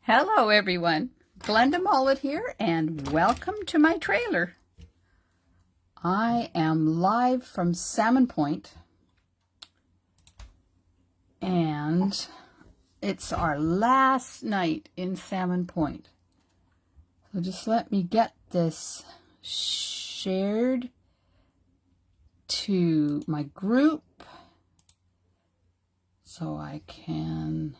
Hello everyone, Glenda Mollet here and welcome to my trailer. I am live from Salmon Point and it's our last night in Salmon Point. So just let me get this shared to my group so I can...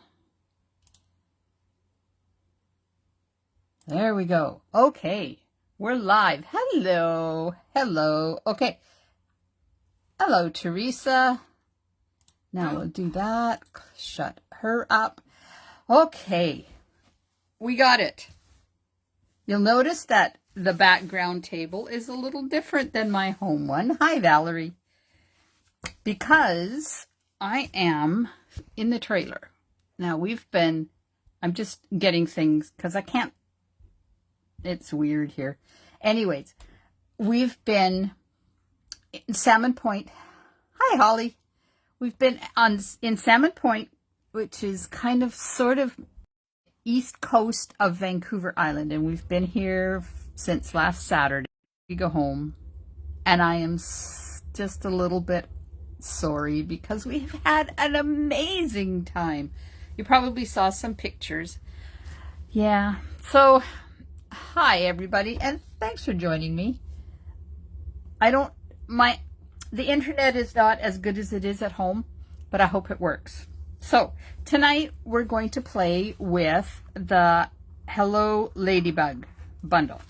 There we go. Okay, we're live. Hello. Okay. Hello, Teresa. Now we'll do that. Shut her up. Okay, we got it. You'll notice that the background table is a little different than my home one. Hi, Valerie. Because I am in the trailer. Now I'm just getting things because I can't. It's weird here. Anyways, we've been in Salmon Point. Hi, Holly. We've been in Salmon Point, which is kind of sort of east coast of Vancouver Island, and we've been here since last Saturday. We go home, and I am just a little bit sorry because we've had an amazing time. You probably saw some pictures. Yeah, so... Hi everybody, and thanks for joining me. The internet is not as good as it is at home, but I hope it works. So tonight we're going to play with the Hello Ladybug bundle.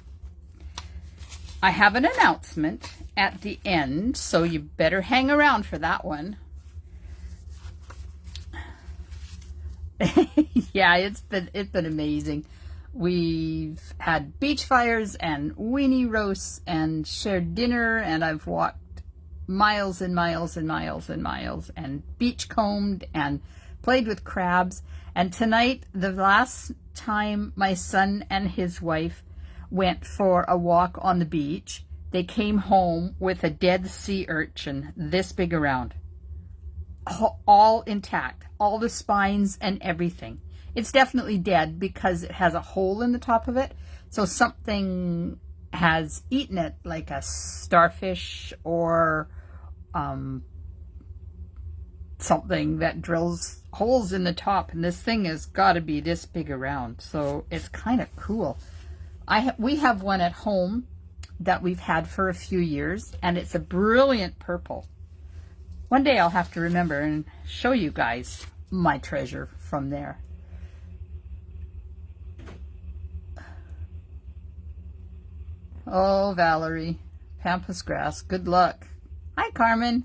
I have an announcement at the end, so you better hang around for that one. Yeah, it's been amazing. We've had beach fires and weenie roasts and shared dinner, and I've walked miles and miles and miles and miles and beach combed and played with crabs. And tonight, the last time my son and his wife went for a walk on the beach, they came home with a dead sea urchin this big around, all intact, all the spines and everything. It's definitely dead because it has a hole in the top of it. So something has eaten it, like a starfish or something that drills holes in the top. And this thing has got to be this big around. So it's kind of cool. We have one at home that we've had for a few years, and it's a brilliant purple. One day I'll have to remember and show you guys my treasure from there. Oh, Valerie, pampas grass, good luck. Hi, Carmen.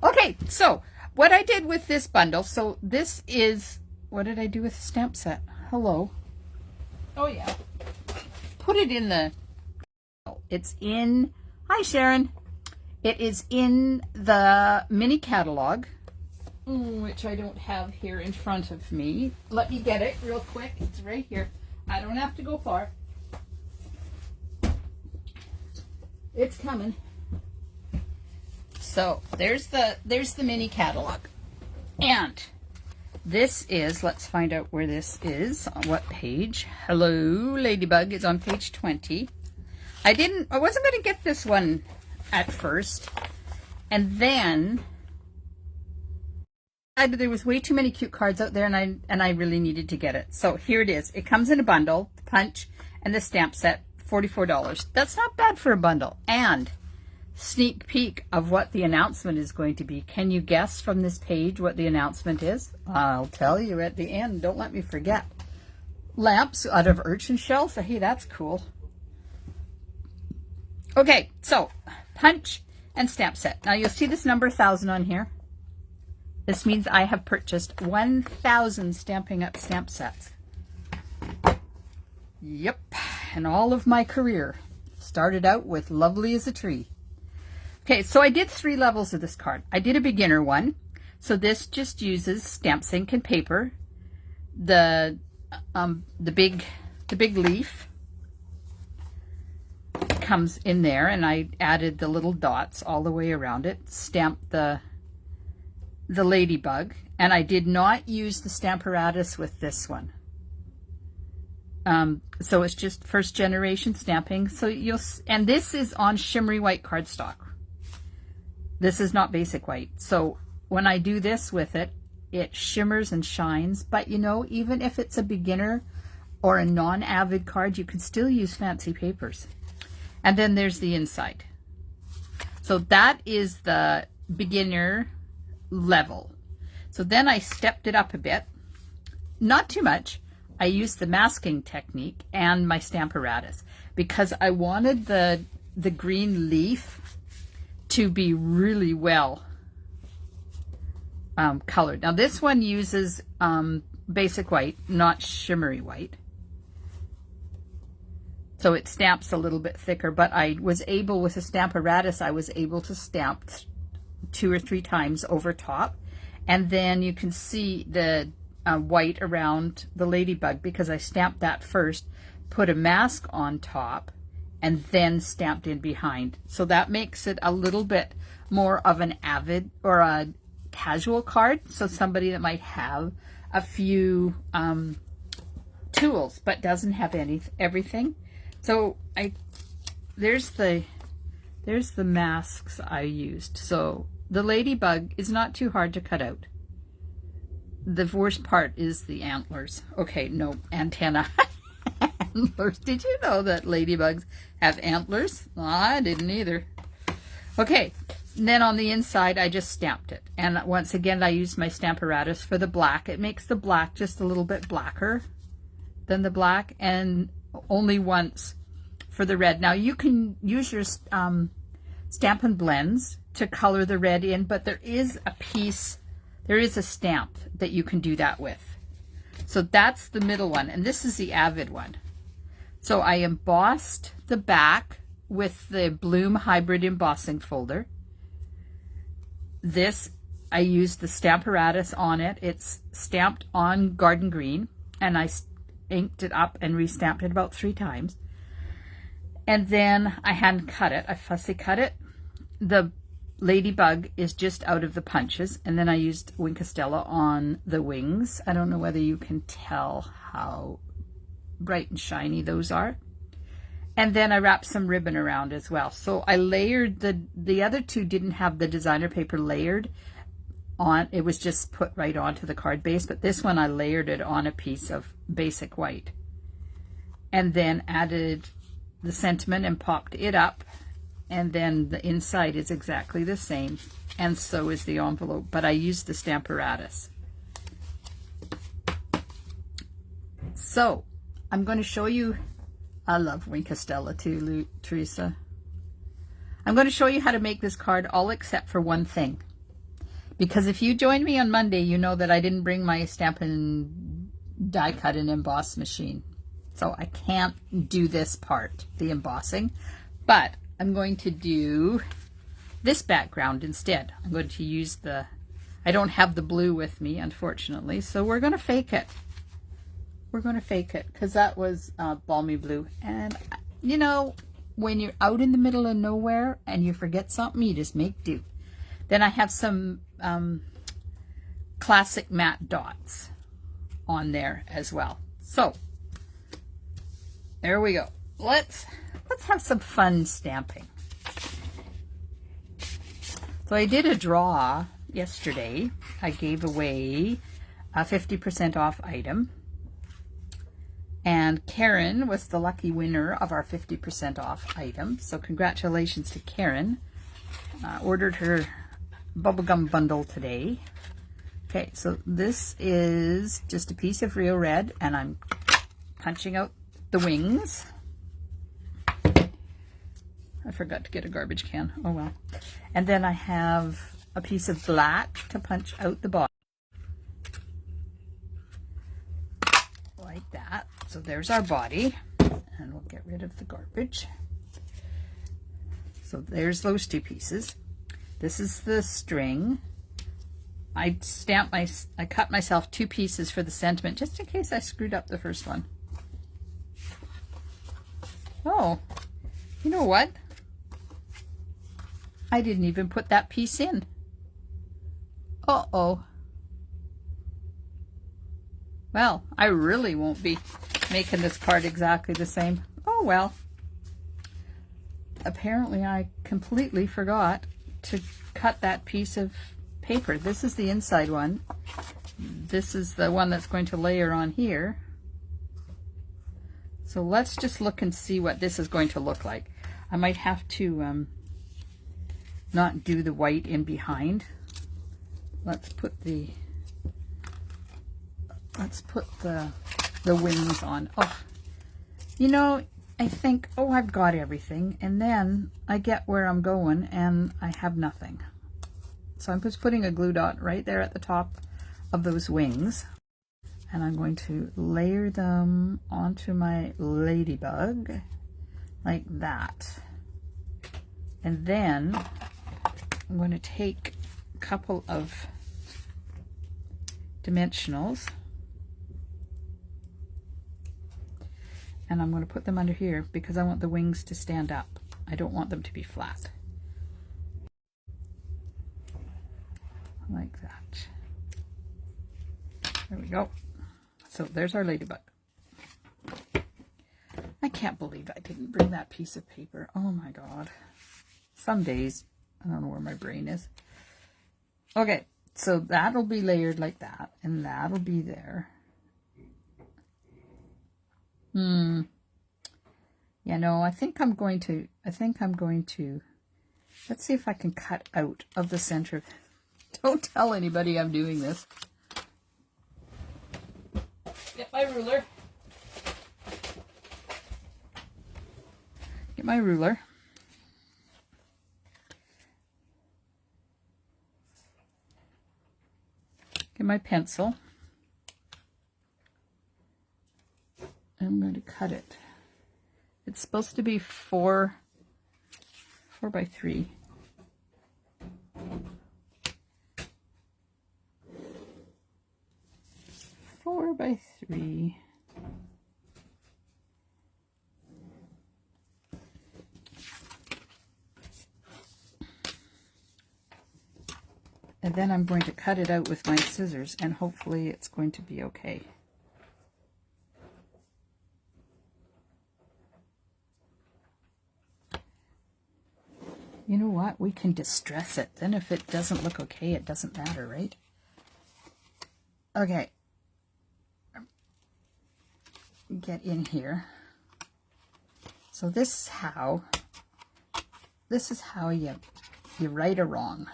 Okay, so what I did with this bundle, so this is, what did I do with the stamp set? Hello. Oh, yeah. Put it in the, it's in, hi, Sharon. It is in the mini catalog, which I don't have here in front of me. Let me get it real quick. It's right here. I don't have to go far. It's coming. So there's the mini catalog. And this is, let's find out where this is, on what page. Hello Ladybug is on page 20. I wasn't going to get this one at first. And then there was way too many cute cards out there, and I really needed to get it. So here it is. It comes in a bundle, the punch and the stamp set. $44. That's not bad for a bundle. And sneak peek of what the announcement is going to be. Can you guess from this page what the announcement is? I'll tell you at the end. Don't let me forget. Lamps out of urchin shells. Hey, that's cool. Okay, so punch and stamp set. Now you'll see this number 1,000 on here. This means I have purchased 1,000 Stampin' Up! Stamp sets. Yep. And all of my career started out with Lovely as a Tree. Okay, so I did 3 levels of this card. I did a beginner one. So this just uses stamp ink and paper. The big leaf comes in there, and I added the little dots all the way around it. Stamped the ladybug, and I did not use the Stamparatus with this one. So it's just first generation stamping. So and this is on shimmery white cardstock. This is not basic white. So when I do this with it, it shimmers and shines. But you know, even if it's a beginner or a non-avid card, you can still use fancy papers. And then there's the inside. So that is the beginner level. So then I stepped it up a bit, not too much. I used the masking technique and my Stamparatus because I wanted the green leaf to be really well colored. Now this one uses basic white, not shimmery white. So it stamps a little bit thicker, but I was able, with the Stamparatus, I was able to stamp 2 or 3 times over top. And then you can see the white around the ladybug because I stamped that first, put a mask on top, and then stamped in behind. So that makes it a little bit more of an avid or a casual card. So somebody that might have a few tools but doesn't have everything. So there's the masks I used. So the ladybug is not too hard to cut out. The worst part is the antlers. Okay, no, antenna. Antlers. Did you know that ladybugs have antlers? I didn't either. Okay, and then on the inside I just stamped it. And once again I used my Stamparatus for the black. It makes the black just a little bit blacker than the black, and only once for the red. Now you can use your Stampin' blends to color the red in, but there is a stamp that you can do that with. So that's the middle one, and this is the avid one. So I embossed the back with the Bloom Hybrid embossing folder. This, I used the Stamparatus on it. It's stamped on garden green, and I inked it up and restamped it about 3 times. And then I hand cut it. I fussy cut it. The ladybug is just out of the punches, and then I used Wink Stella on the wings. I don't know whether you can tell how bright and shiny those are. And then I wrapped some ribbon around as well. So I layered the other 2 didn't have the designer paper layered on. It was just put right onto the card base, but this one I layered it on a piece of basic white, and then added the sentiment and popped it up. And then the inside is exactly the same, and so is the envelope, but I used the Stamparatus. So I'm going to show you, I love Wink Stella too, Teresa. I'm going to show you how to make this card, all except for one thing. Because if you joined me on Monday, you know that I didn't bring my Stampin' die cut and emboss machine. So I can't do this part, the embossing, but I'm going to do this background instead. I'm going to use I don't have the blue with me, unfortunately, so we're going to fake it. We're going to fake it because that was balmy blue. And, you know, when you're out in the middle of nowhere and you forget something, you just make do. Then I have some classic matte dots on there as well. So, there we go. Let's have some fun stamping. So I did a draw yesterday. I gave away a 50% off item. And Karen was the lucky winner of our 50% off item. So congratulations to Karen. Ordered her bubblegum bundle today. Okay, so this is just a piece of real red, and I'm punching out the wings. I forgot to get a garbage can. Oh well. And then I have a piece of black to punch out the bottom. Like that. So there's our body. And we'll get rid of the garbage. So there's those 2 pieces. This is the string. I cut myself 2 pieces for the sentiment, just in case I screwed up the first one. Oh, you know what? I didn't even put that piece in. Uh-oh. Well, I really won't be making this card exactly the same. Oh well. Apparently I completely forgot to cut that piece of paper. This is the inside one. This is the one that's going to layer on here. So let's just look and see what this is going to look like. I might have to not do the white in behind. Let's put the wings on. Oh, you know, I think, oh, I've got everything, and then I get where I'm going and I have nothing. So I'm just putting a glue dot right there at the top of those wings, and I'm going to layer them onto my ladybug like that. And then I'm going to take a couple of dimensionals and I'm going to put them under here because I want the wings to stand up. I don't want them to be flat. Like that. There we go. So there's our ladybug. I can't believe I didn't bring that piece of paper. Oh my god. Some days, I don't know where my brain is. Okay, so that'll be layered like that, and that'll be there. You know, I think I'm going to, let's see if I can cut out of the center. Don't tell anybody I'm doing this. Get my ruler. Get my ruler. Get my pencil. I'm going to cut it. It's supposed to be 4 by 3. Four by 3. And then I'm going to cut it out with my scissors, and hopefully it's going to be okay. You know what? We can distress it. Then if it doesn't look okay, it doesn't matter, right? Okay. Get in here. So this is how you right or wrong.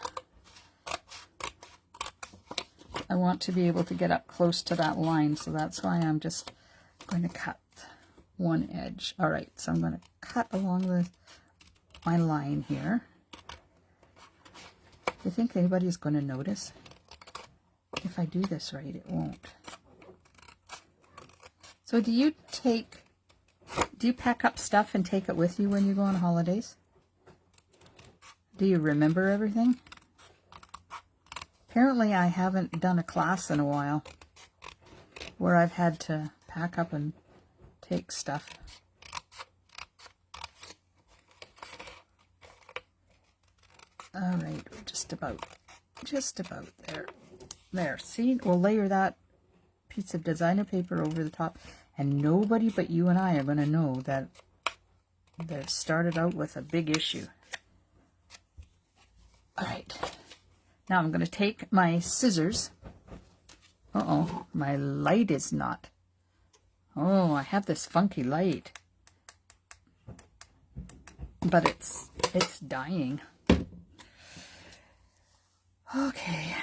I want to be able to get up close to that line, so that's why I'm just going to cut one edge. All right, so I'm going to cut along my line here. Do you think anybody's going to notice? If I do this right, it won't. So do you pack up stuff and take it with you when you go on holidays? Do you remember everything? Apparently I haven't done a class in a while where I've had to pack up and take stuff. All right, we're just about there. There, see, we'll layer that piece of designer paper over the top, and nobody but you and I are going to know that they've started out with a big issue. All right. Now I'm going to take my scissors. Uh-oh, my light is not. Oh, I have this funky light. But it's dying. Okay.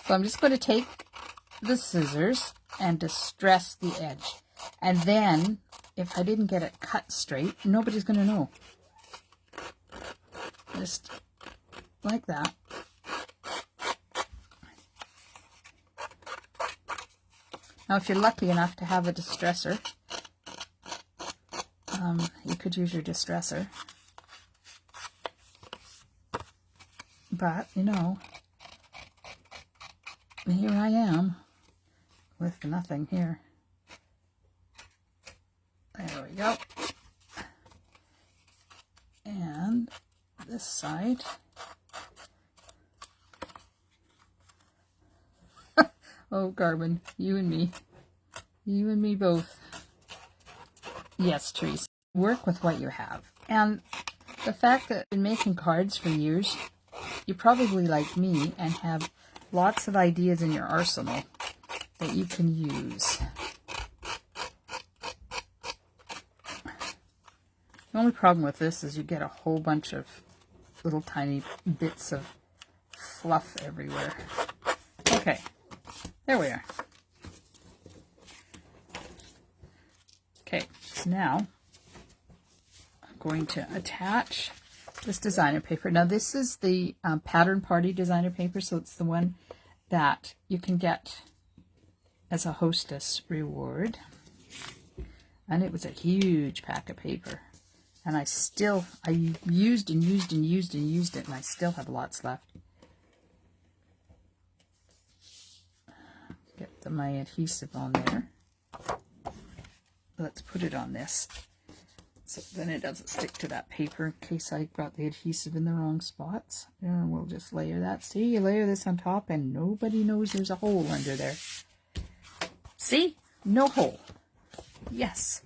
So I'm just going to take the scissors and distress the edge. And then, if I didn't get it cut straight, nobody's going to know. Just like that. Now, if you're lucky enough to have a distressor, you could use your distressor. But, you know, here I am with nothing here. There we go. And this side. Oh, Carmen, you and me. You and me both. Yes, Teresa. Work with what you have. And the fact that you've been making cards for years, you're probably like me and have lots of ideas in your arsenal that you can use. The only problem with this is you get a whole bunch of little tiny bits of fluff everywhere. Okay, there we are. Okay, so now I'm going to attach this designer paper. Now this is the Pattern Party designer paper, so it's the one that you can get as a hostess reward. And it was a huge pack of paper. And I used and used and used and used it, and I still have lots left. Get my adhesive on there. Let's put it on this, so then it doesn't stick to that paper in case I got the adhesive in the wrong spots. And we'll just layer that. See, you layer this on top and nobody knows there's a hole under there. See? No hole. Yes.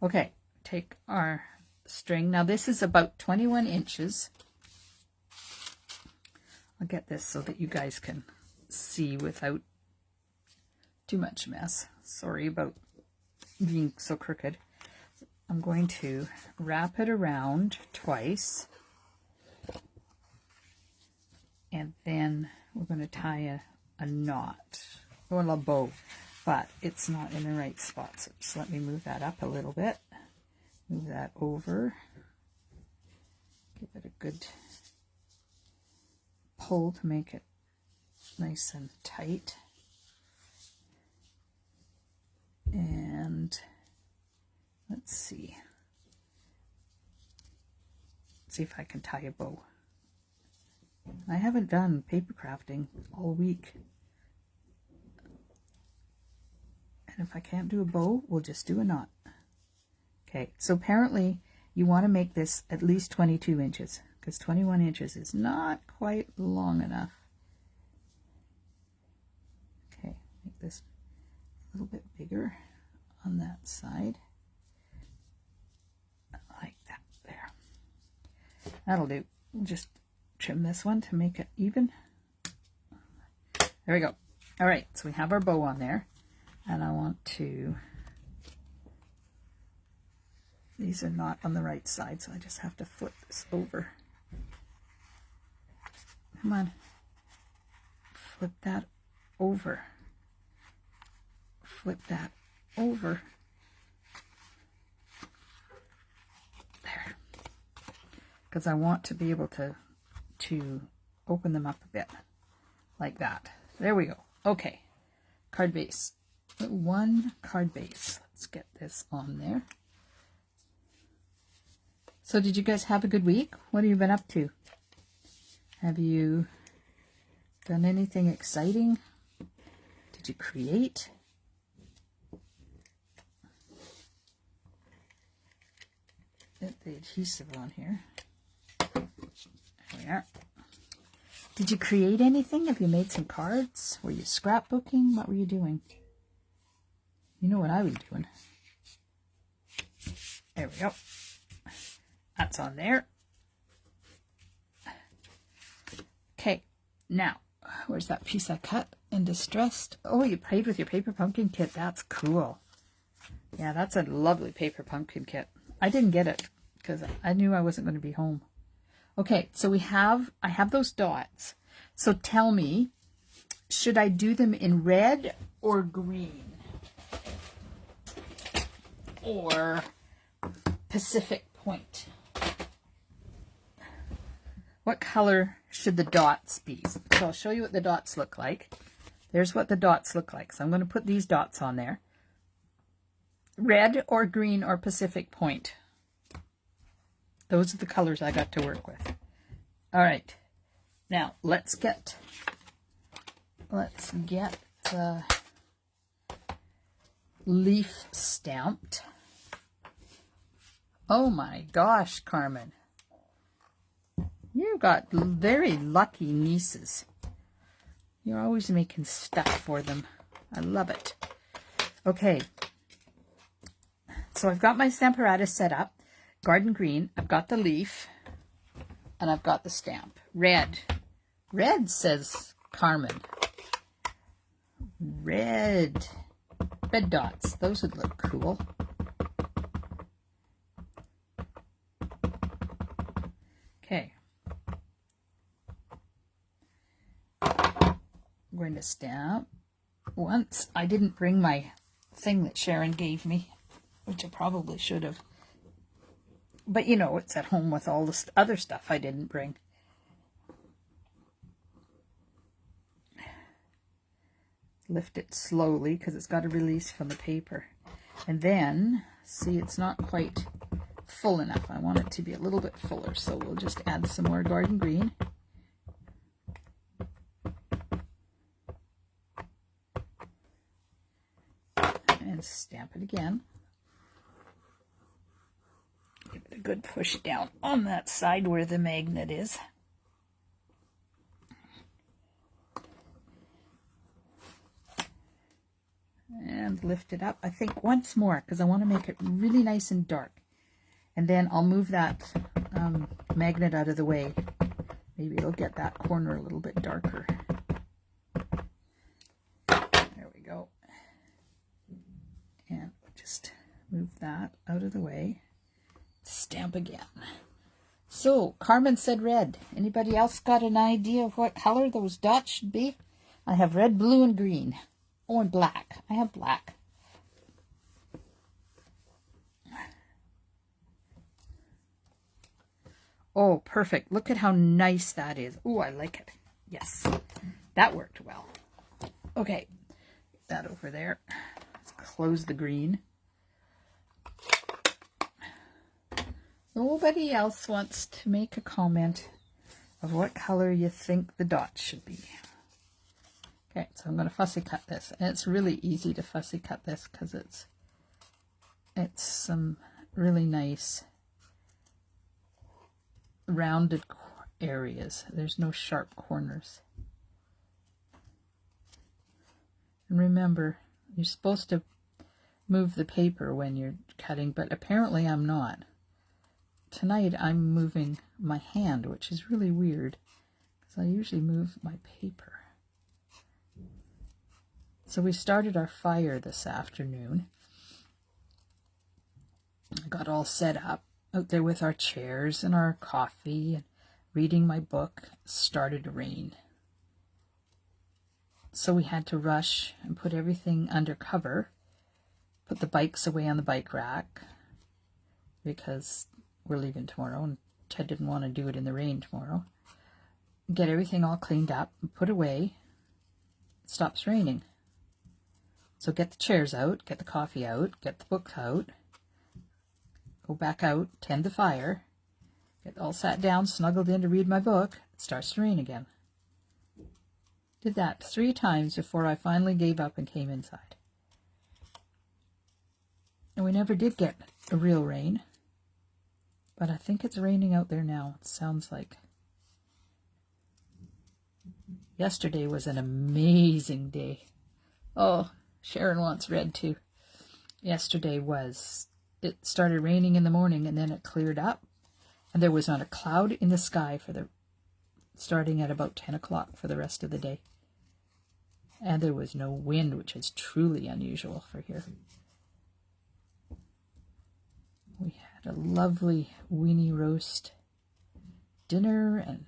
Okay, take our string. Now this is about 21 inches. I'll get this so that you guys can see without too much mess. Sorry about being so crooked. I'm going to wrap it around twice, and then we're going to tie a knot, or a bow, but it's not in the right spot. So just let me move that up a little bit. Move that over. Give it a good pull to make it nice and tight. And let's see. See if I can tie a bow. I haven't done paper crafting all week. And if I can't do a bow, we'll just do a knot. Okay, so apparently you want to make this at least 22 inches, because 21 inches is not quite long enough. Okay, make this a little bit bigger on that side. Like that, there. That'll do. We'll just trim this one to make it even. There we go. All right, so we have our bow on there, and I want to... These are not on the right side, so I just have to flip this over. Come on. Flip that over. Flip that over. There. Because I want to be able to open them up a bit. Like that. There we go. Okay. Card base. One card base. Let's get this on there. So did you guys have a good week? What have you been up to? Have you done anything exciting? Did you create? Get the adhesive on here. There we are. Did you create anything? Have you made some cards? Were you scrapbooking? What were you doing? You know what I was doing. There we go. That's on there. Okay, now, where's that piece I cut and distressed? Oh, you played with your paper pumpkin kit. That's cool. Yeah, that's a lovely paper pumpkin kit. I didn't get it because I knew I wasn't going to be home. Okay, so I have those dots. So tell me, should I do them in red or green? Or Pacific Point? What color should the dots be? So I'll show you what the dots look like. There's what the dots look like. So I'm going to put these dots on there. Red or green or Pacific Point. Those are the colors I got to work with. All right. Now let's get the leaf stamped. Oh my gosh, Carmen. You've got very lucky nieces. You're always making stuff for them. I love it. Okay. So I've got my Stamparatus set up. Garden green. I've got the leaf. And I've got the stamp. Red. Red, says Carmen. Red. Red dots. Those would look cool. Okay. I'm going to stamp. Once I didn't bring my thing that Sharon gave me, which I probably should have. But you know, it's at home with all this other stuff I didn't bring. Lift it slowly because it's got to release from the paper. And then, see, it's not quite full enough. I want it to be a little bit fuller, so we'll just add some more garden green. And stamp it again. Give it a good push down on that side where the magnet is. And lift it up, I think, once more, because I want to make it really nice and dark. And then I'll move that magnet out of the way. Maybe it'll get that corner a little bit darker. There we go. And just move that out of the way. Stamp again. So, Carmen said red. Anybody else got an idea of what color those dots should be? I have red, blue, and green. Oh, and black. I have black. Oh, perfect. Look at how nice that is. Oh, I like it. Yes, that worked well. Okay, get that over there. Let's close the green. Nobody else wants to make a comment of what color you think the dots should be. Okay, so I'm going to fussy cut this. And it's really easy to fussy cut this because it's some really nice rounded areas. There's no sharp corners. And remember, you're supposed to move the paper when you're cutting, but apparently I'm not. Tonight I'm moving my hand, which is really weird because I usually move my paper. So we started our fire this afternoon. I got all set up out there with our chairs and our coffee and reading my book. It started to rain. So we had to rush and put everything under cover, put the bikes away on the bike rack because we're leaving tomorrow and Ted didn't want to do it in the rain tomorrow. Get everything all cleaned up and put away. It stops raining. So get the chairs out, get the coffee out, get the book out, go back out, tend the fire, get all sat down, snuggled in to read my book. It starts to rain again. Did that 3 times before I finally gave up and came inside. And we never did get a real rain, but I think it's raining out there now. It sounds like. Yesterday was an amazing day. Oh, Sharon wants red too. Yesterday it started raining in the morning and then it cleared up. And there was not a cloud in the sky starting at about 10 o'clock for the rest of the day. And there was no wind, which is truly unusual for here. We had a lovely weenie roast dinner and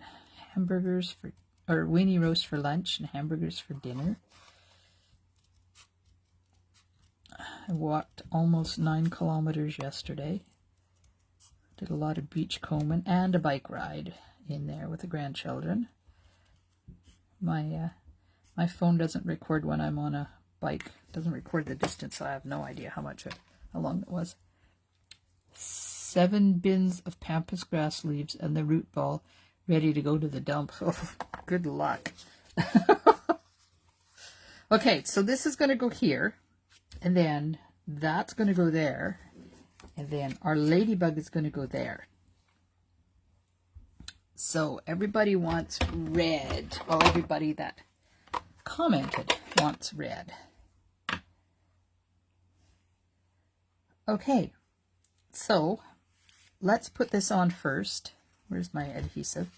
weenie roast for lunch and hamburgers for dinner. I walked almost 9 kilometers yesterday. Did a lot of beach combing and a bike ride in there with the grandchildren. My phone doesn't record when I'm on a bike. It doesn't record the distance, so I have no idea how long it was. 7 bins of pampas grass leaves and the root ball ready to go to the dump. Oh, good luck. Okay, so this is going to go here. And then that's going to go there. And then our ladybug is going to go there. So everybody wants red. Well, everybody that commented wants red. Okay, so let's put this on first. Where's my adhesive?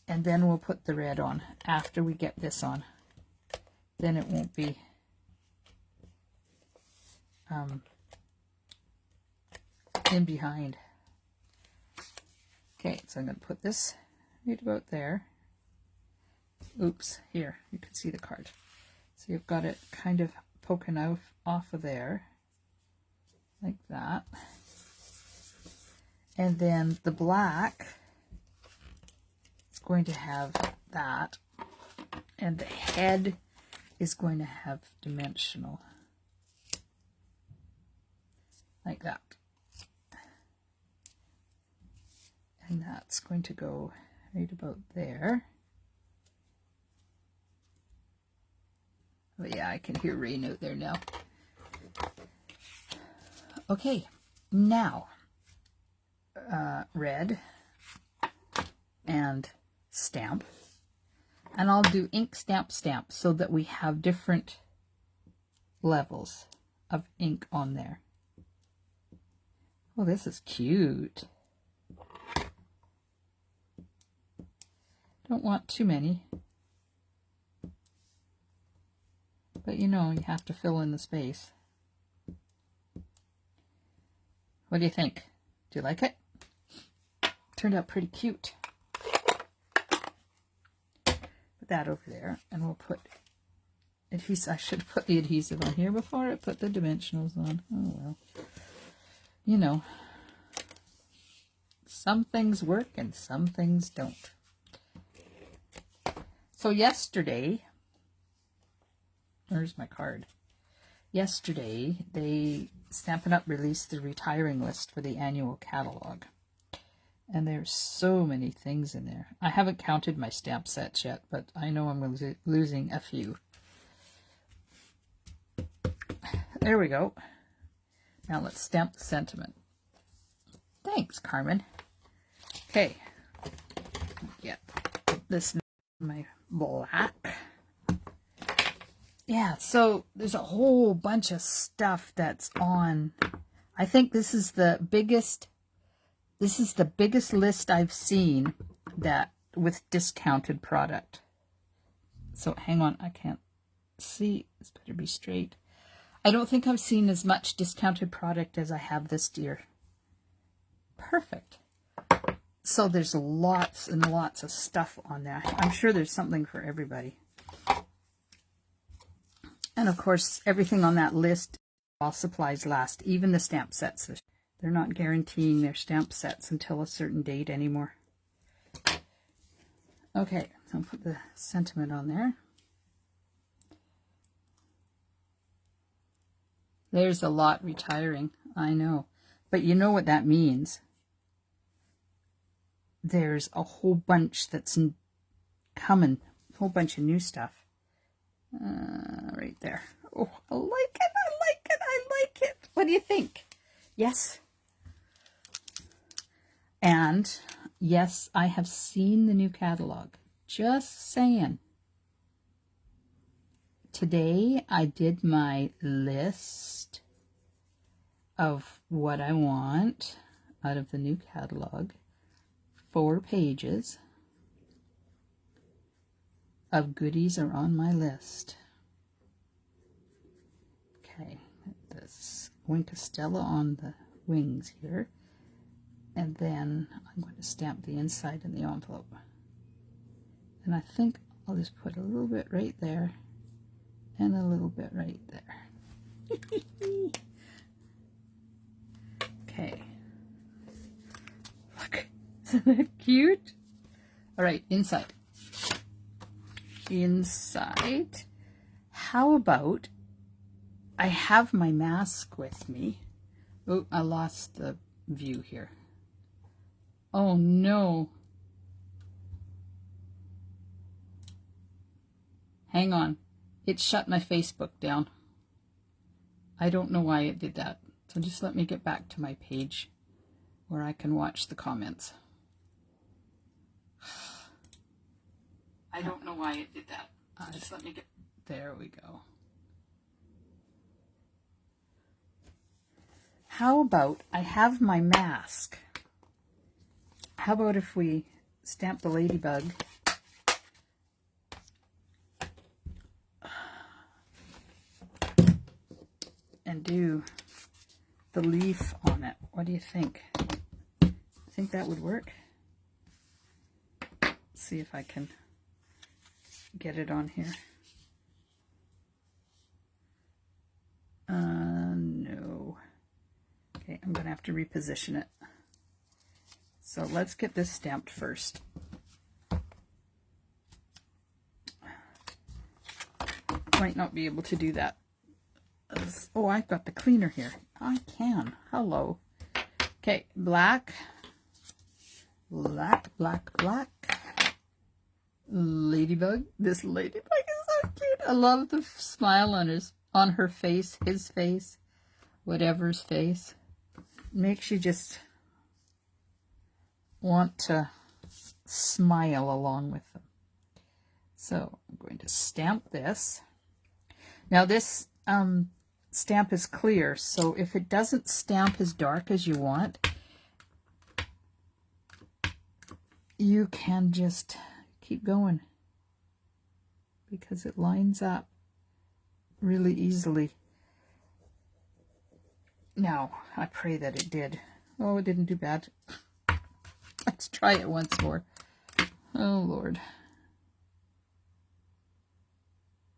And then we'll put the red on after we get this on. Then it won't be in behind. Okay, so I'm going to put this right about there. Oops, here, you can see the card. So you've got it kind of poking out off of there, like that. And then the black is going to have that, and the head is going to have dimensional, like that. And that's going to go right about there. Oh yeah, I can hear rain out there now. Okay, now red and stamp. And I'll do ink, stamp, stamp so that we have different levels of ink on there. Oh, this is cute. Don't want too many. But you know, you have to fill in the space. What do you think? Do you like it? Turned out pretty cute. Put that over there, and we'll put adhesive. I should have put the adhesive on here before I put the dimensionals on. Oh well. You know, some things work and some things don't. So yesterday, where's my card? Yesterday, Stampin' Up! Released the retiring list for the annual catalog. And there's so many things in there. I haven't counted my stamp sets yet, but I know I'm losing a few. There we go. Now let's stamp the sentiment. Thanks, Carmen. Okay. Get this my black. Yeah, so there's a whole bunch of stuff that's on. I think this is the biggest list I've seen that with discounted product. So hang on, I can't see. This better be straight. I don't think I've seen as much discounted product as I have this year. Perfect. So there's lots and lots of stuff on there. I'm sure there's something for everybody. And of course, everything on that list, all supplies last, even the stamp sets. They're not guaranteeing their stamp sets until a certain date anymore. Okay, so I'll put the sentiment on there. There's a lot retiring, I know. But you know what that means. There's a whole bunch that's coming, a whole bunch of new stuff. Right there. Oh, I like it, I like it, I like it. What do you think? Yes? And yes, I have seen the new catalog. Just saying. Today I did my list of what I want out of the new catalog. 4 pages of goodies are on my list. Okay, this Wink Stella on the wings here. And then I'm going to stamp the inside in the envelope. And I think I'll just put a little bit right there and a little bit right there. Okay. Look, isn't that cute? All right, inside. Inside. How about I have my mask with me. Oh, I lost the view here. Oh no. Hang on. It shut my Facebook down. I don't know why it did that. So just let me get back to my page where I can watch the comments. I don't know why it did that. Just let me get... There we go. how about, I have my mask. How about if we stamp the ladybug and do the leaf on it? What do you think? Think that would work? Let's see if I can get it on here. No. Okay, I'm going to have to reposition it. So let's get this stamped first. Might not be able to do that. Oh, I've got the cleaner here. I can. Hello. Okay, black. Black, black, black. Ladybug. This ladybug is so cute. I love the smile on her face, his face, whatever's face. Makes you just want to smile along with them. So I'm going to stamp this. Now this stamp is clear, so if it doesn't stamp as dark as you want, you can just keep going because it lines up really easily. Now, I pray that it did. Oh, it didn't do bad. Let's try it once more. Oh, Lord.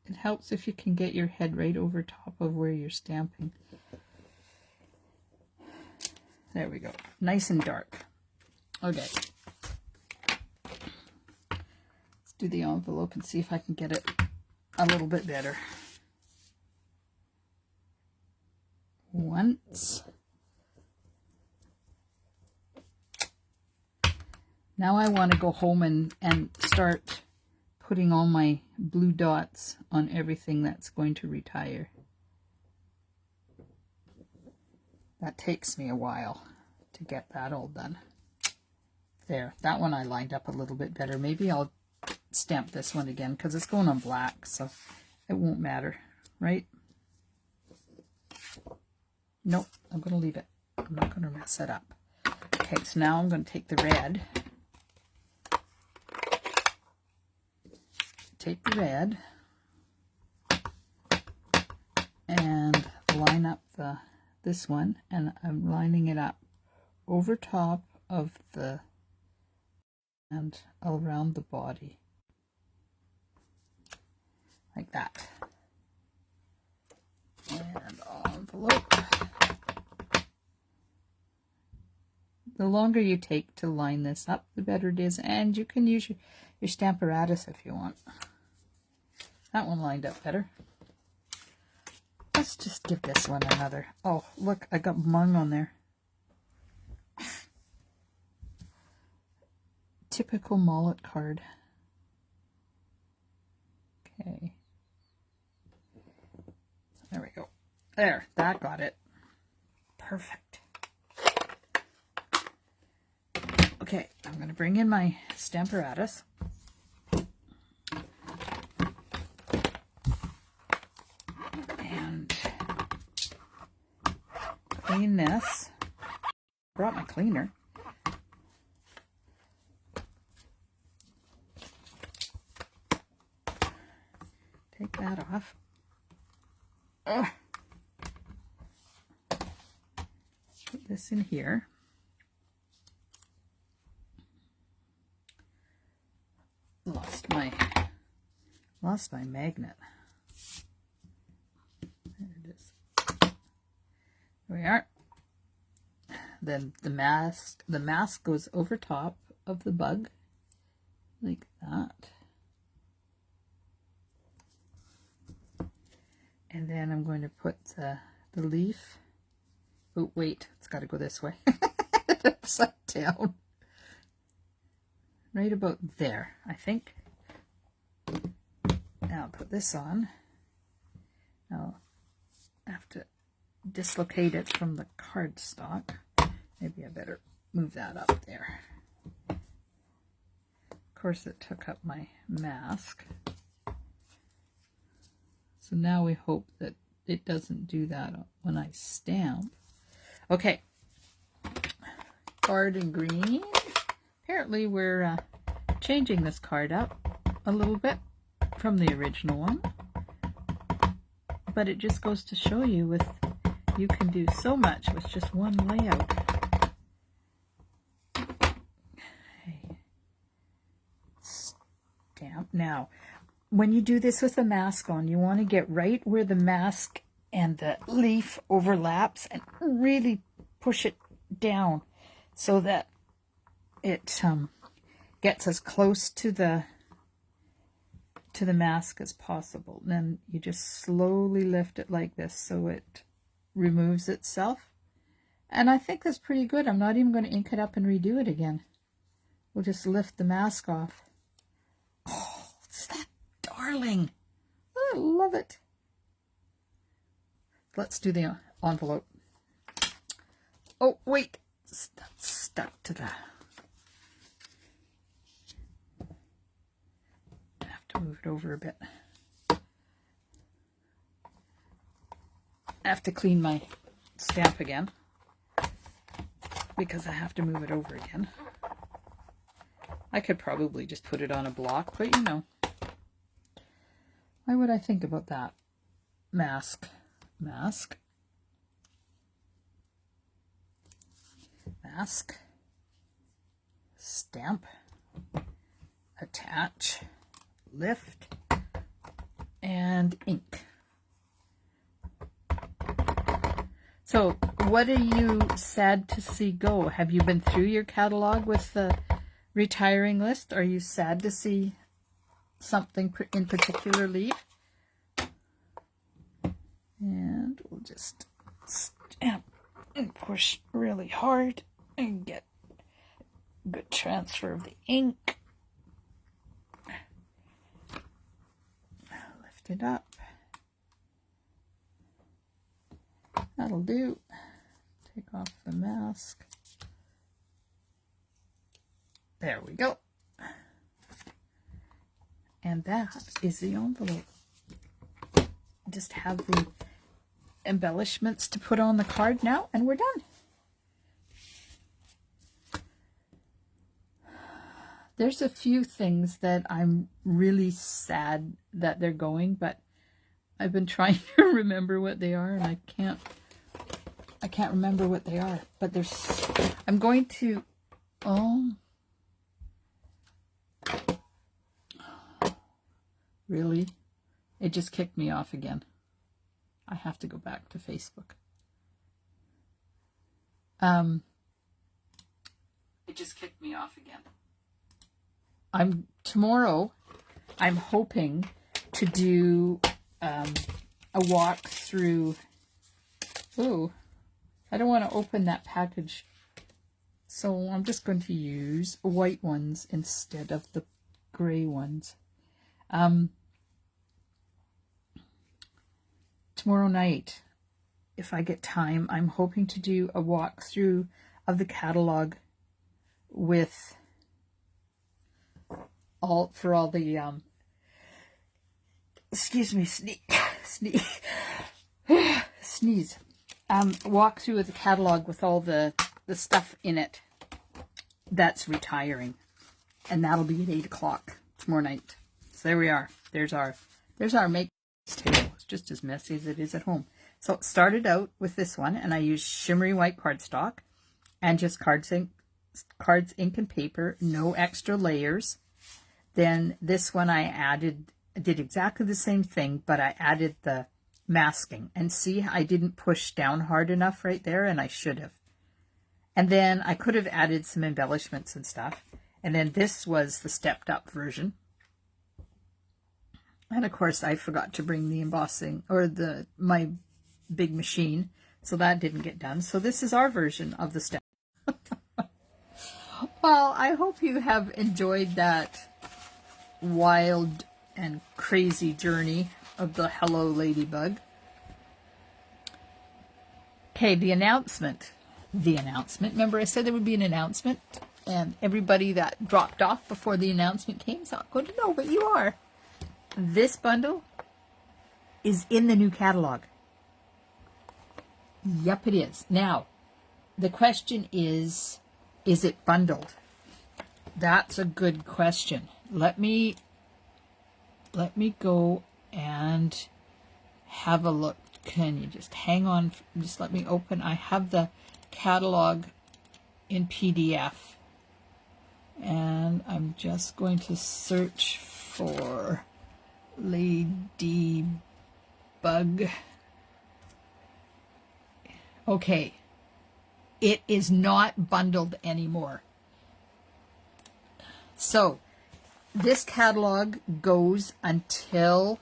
It helps if you can get your head right over top of where you're stamping. There we go. Nice and dark. Okay. Let's do the envelope and see if I can get it a little bit better. Once. Now I want to go home and start putting all my blue dots on everything that's going to retire. That takes me a while to get that all done. There, that one I lined up a little bit better. Maybe I'll stamp this one again because it's going on black, so it won't matter, right? Nope, I'm going to leave it. I'm not going to mess it up. Okay, so now I'm going to take the red. Take the red and line up this one, and I'm lining it up over top of the and around the body like that. And envelope. The longer you take to line this up, the better it is, and you can use your Stamparatus if you want. That one lined up better. Let's just give this one another. Oh, look, I got mung on there. Typical Mollet card. Okay. There we go. There, that got it. Perfect. Okay, I'm going to bring in my Stamparatus. And clean this. Brought my cleaner. Take that off. Ugh. Put this in here. Lost my magnet. There it is. There we are. Then the mask goes over top of the bug like that. And then I'm going to put the leaf. Oh, wait, it's got to go this way. Upside down. Right about there, I think. Now I'll put this on. I'll have to dislocate it from the cardstock. Maybe I better move that up there. Of course, it took up my mask. So now we hope that it doesn't do that when I stamp. Okay. Card in green. Apparently we're changing this card up a little bit from the original one. But it just goes to show you you can do so much with just one layout. Okay. Stamp. Now, when you do this with a mask on, you want to get right where the mask and the leaf overlaps and really push it down so that it gets as close to the mask as possible. Then you just slowly lift it like this so it removes itself. And I think that's pretty good. I'm not even going to ink it up and redo it again. We'll just lift the mask off. Oh, it's that darling. I love it. Let's do the envelope. Oh, wait. That's stuck to the... I have to move it over a bit. I have to clean my stamp again because I have to move it over again. I could probably just put it on a block, but you know. Why would I think about that? Mask. Mask. Mask. Stamp. Attach. Lift. And ink. So, what are you sad to see go? Have you been through your catalog with the retiring list? Are you sad to see something in particular leave? And we'll just stamp and push really hard and get good transfer of the ink. Lift it up. That'll do. Take off the mask. There we go. And that is the envelope. Just have the embellishments to put on the card now, and we're done. There's a few things that I'm really sad that they're going, but I've been trying to remember what they are, and I can't remember what they are. But I'm going to, really? It just kicked me off again. I have to go back to Facebook. It just kicked me off again. Tomorrow, I'm hoping to do a walk through. Ooh, I don't want to open that package. So I'm just going to use white ones instead of the gray ones. Tomorrow night, if I get time, I'm hoping to do a walkthrough of the catalog with all the excuse me, sneeze. Walkthrough of the catalog with all the stuff in it that's retiring, and that'll be at 8 o'clock tomorrow night. So there we are. There's our make table. It's just as messy as it is at home. So it started out with this one, and I used shimmery white cardstock and just cards, ink, and paper, no extra layers. Then this one I did exactly the same thing, but I added the masking. And see, I didn't push down hard enough right there, and I should have. And then I could have added some embellishments and stuff. And then this was the stepped up version. And of course, I forgot to bring the embossing or my big machine, so that didn't get done. So this is our version of the step. Well, I hope you have enjoyed that wild and crazy journey of the Hello Ladybug. Okay, the announcement. Remember I said there would be an announcement, and everybody that dropped off before the announcement came is not going to know, but you are. This bundle is in the new catalog. Yep, it is. Now, the question is it bundled? That's a good question. Let me go and have a look. Can you just hang on? Just let me open. I have the catalog in PDF. And I'm just going to search for Ladybug. Okay. It is not bundled anymore. So, this catalog goes until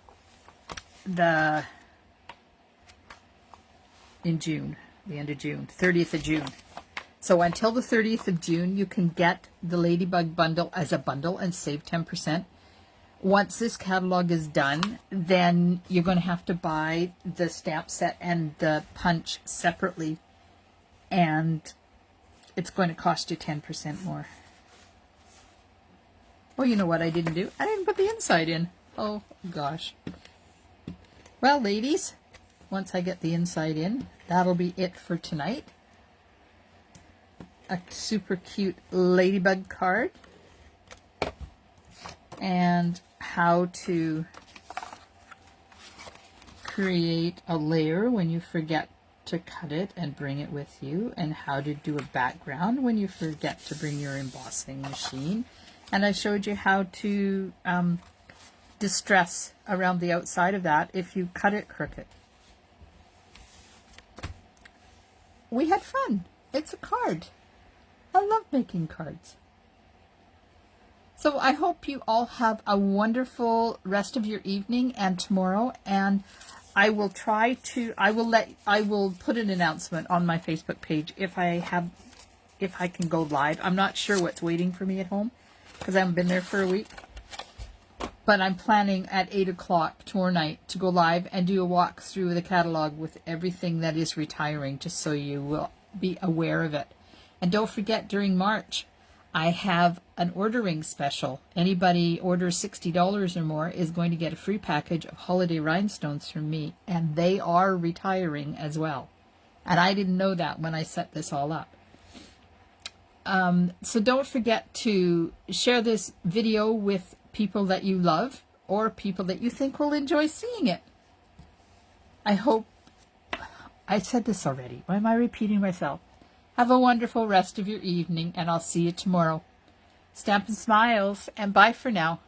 in June, the end of June, 30th of June. So until the 30th of June, you can get the Ladybug bundle as a bundle and save 10%. Once this catalog is done, then you're going to have to buy the stamp set and the punch separately, and it's going to cost you 10% more. Oh, you know what I didn't do? I didn't put the inside in. Oh, gosh. Well, ladies, once I get the inside in, that'll be it for tonight. A super cute Ladybug card. And how to create a layer when you forget to cut it and bring it with you. And how to do a background when you forget to bring your embossing machine. And I showed you how to distress around the outside of that if you cut it crooked. We had fun. It's a card. I love making cards. So I hope you all have a wonderful rest of your evening and tomorrow. And I will I will put an announcement on my Facebook page if I can go live. I'm not sure what's waiting for me at home, because I haven't been there for a week. But I'm planning at 8 o'clock tomorrow night to go live and do a walk through the catalog with everything that is retiring, just so you will be aware of it. And don't forget, during March, I have an ordering special. Anybody orders $60 or more is going to get a free package of holiday rhinestones from me, and they are retiring as well. And I didn't know that when I set this all up. So don't forget to share this video with people that you love or people that you think will enjoy seeing it. I hope I said this already. Why am I repeating myself? Have a wonderful rest of your evening, and I'll see you tomorrow. Stampin' Smiles, and bye for now.